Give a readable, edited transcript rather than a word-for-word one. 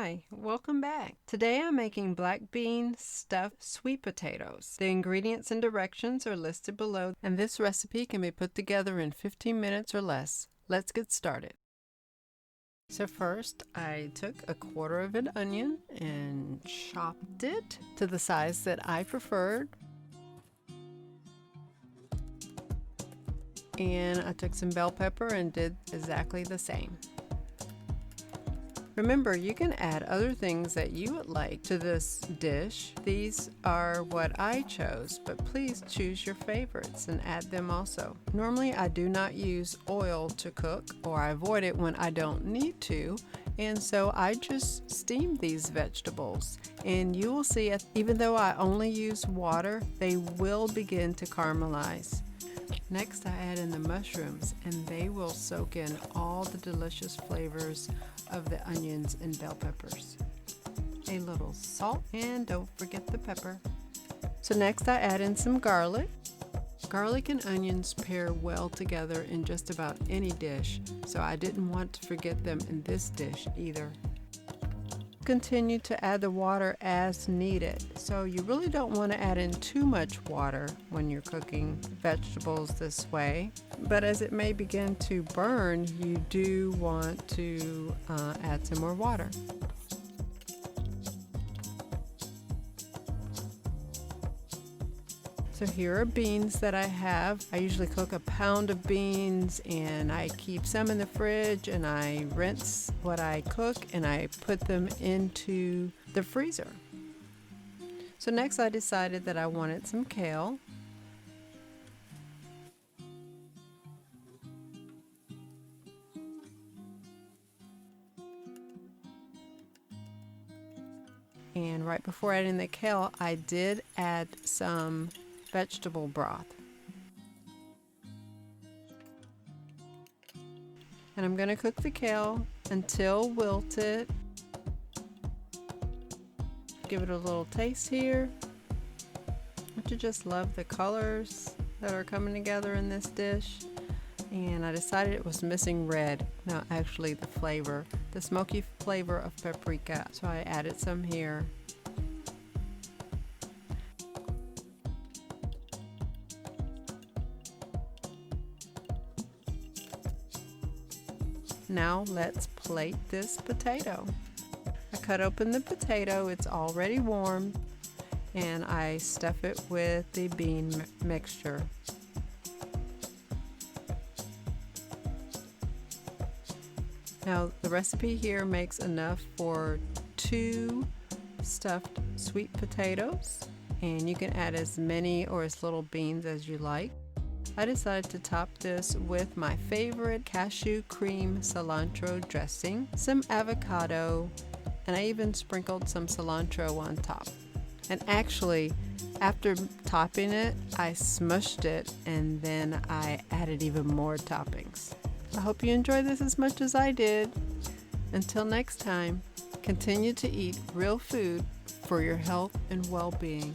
Hi, welcome back. Today I'm making black bean stuffed sweet potatoes. The ingredients and directions are listed below, and this recipe can be put together in 15 minutes or less. Let's get started. So first I took a quarter of an onion and chopped it to the size that I preferred. And I took some bell pepper and did exactly the same. Remember, you can add other things that you would like to this dish. These are what I chose, but please choose your favorites and add them also. Normally, I do not use oil to cook, or I avoid it when I don't need to, and so I just steam these vegetables. And you will see, even though I only use water, they will begin to caramelize. Next, I add in the mushrooms, and they will soak in all the delicious flavors of the onions and bell peppers. A little salt, and don't forget the pepper. So next I add in some garlic. Garlic and onions pair well together in just about any dish, so I didn't want to forget them in this dish either. Continue to add the water as needed, so you really don't want to add in too much water when you're cooking vegetables this way, but as it may begin to burn, you do want to add some more water. So here are beans that I have. I usually cook a pound of beans, and I keep some in the fridge, and I rinse what I cook and I put them into the freezer. So next I decided that I wanted some kale. And right before adding the kale, I did add some vegetable broth. And I'm going to cook the kale until wilted. Give it a little taste here. Don't you just love the colors that are coming together in this dish? And I decided it was missing red. No, actually the flavor, the smoky flavor of paprika. So I added some here. Now let's plate this potato. I cut open the potato, it's already warm, and I stuff it with the bean mixture. Now the recipe here makes enough for 2 stuffed sweet potatoes, and you can add as many or as little beans as you like. I decided to top this with my favorite cashew cream cilantro dressing, some avocado, and I even sprinkled some cilantro on top. And actually, after topping it, I smushed it and then I added even more toppings. I hope you enjoyed this as much as I did. Until next time, continue to eat real food for your health and well-being.